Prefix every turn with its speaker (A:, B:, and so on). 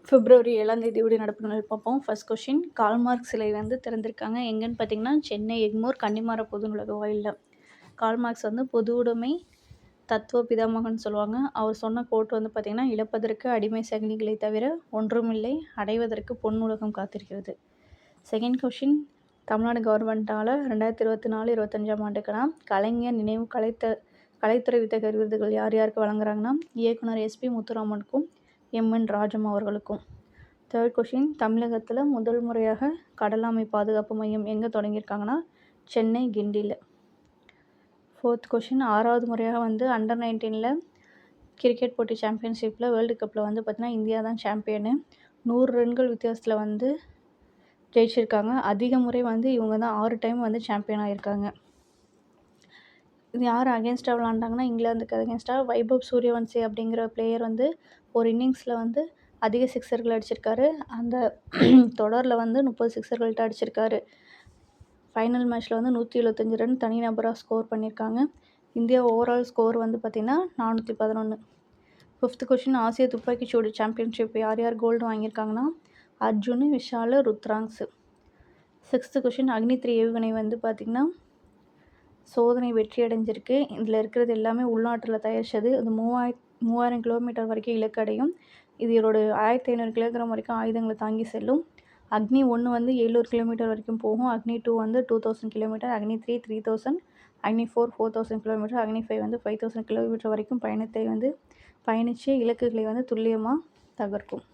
A: பிப்ரவரி 7ஆம் தேதியோட நடப்பு நிகழ்வு பார்ப்போம். ஃபர்ஸ்ட் கொஸ்டின் கால்மார்க் சிலை வந்து திறந்திருக்காங்க. எங்கன்னு பார்த்தீங்கன்னா, சென்னை எக்மோர் கன்னிமாரா பொது நூலக வாயில்ல. கால்மார்க்ஸ் வந்து பொது உடைமை தத்துவ பிதாமகன்னு சொல்லுவாங்க. அவர் சொன்ன கோட் வந்து பார்த்தீங்கன்னா, இழப்பதற்கு அடிமை சங்கிலிகளை தவிர ஒன்றுமில்லை, அடைவதற்கு பொன் உலகம் காத்திருக்கிறது. செகண்ட் கொஸ்டின் தமிழ்நாடு கவர்மெண்ட்டால் 2024-25ஆம் ஆண்டுக்கான கலைஞர் நினைவு கலைத்துறை வித்தகர் விருதுகள் யார் யாருக்கு வழங்குறாங்கன்னா, இயக்குனர் எஸ்பி முத்துராமனுக்கும் எம்என் ராஜம் அவர்களுக்கும். தேர்ட் கொஸ்டின் தமிழகத்தில் முதல் முறையாக கடலாமை பாதுகாப்பு மையம் எங்கே தொடங்கியிருக்காங்கன்னா, சென்னை கிண்டியில். ஃபோர்த் கொஸ்டின் 6வது முறையாக வந்து அண்டர் 19ல் கிரிக்கெட் போட்டி சாம்பியன்ஷிப்பில் வேர்ல்டு கப்பில் வந்து பார்த்திங்கன்னா இந்தியா தான் சாம்பியனு. 100 ரன்கள் வித்தியாசத்தில் வந்து ஜெயிச்சிருக்காங்க. அதிக முறை வந்து இவங்க தான் 6 டைம் வந்து சாம்பியன் ஆகியிருக்காங்க. இது யார் அகேன்ஸ்டாக விளாண்டாங்கன்னா, இங்கிலாந்துக்கு அகேன்ஸ்டாக வைபவ் சூரியவன்சி அப்படிங்கிற பிளேயர் வந்து ஒரு இன்னிங்ஸில் வந்து அதிக சிக்ஸர்கள் அடிச்சிருக்காரு. அந்த தொடரில் வந்து 30 சிக்ஸர்கள்ட்ட அடிச்சிருக்காரு. ஃபைனல் மேட்ச்சில் வந்து 175 ரன் தனிநபராக ஸ்கோர் பண்ணியிருக்காங்க. இந்தியா ஓவரால் ஸ்கோர் வந்து பார்த்திங்கன்னா 411. ஃபிஃப்த் கொஸ்டின் ஆசிய துப்பாக்கிச்சூடு சாம்பியன்ஷிப் யார் யார் கோல்டு வாங்கியிருக்காங்கன்னா, அர்ஜுன், விஷால், ருத்ராங்ஸ். சிக்ஸ்த்து கொஸ்டின் அக்னி 3 ஏவுகணை வந்து பார்த்திங்கன்னா சோதனை வெற்றி அடைஞ்சிருக்கு. இதில் இருக்கிறது எல்லாமே உள்நாட்டில் தயாரித்தது. இது 3000 கிலோமீட்டர் வரைக்கும் இலக்கு அடையும். இது இதோட 1500 கிலோகிராம் வரைக்கும் ஆயுதங்களை தாங்கி செல்லும். அக்னி 1 வந்து 700 கிலோமீட்டர் வரைக்கும் போகும். அக்னி 2 வந்து 2000 கிலோமீட்டர், அக்னி 3 3000, அக்னி 4 4000 கிலோமீட்டர், அக்னி 5 வந்து 5000 கிலோமீட்டர் வரைக்கும் பயணித்து இலக்குகளை வந்து துல்லியமாக தகர்க்கும்.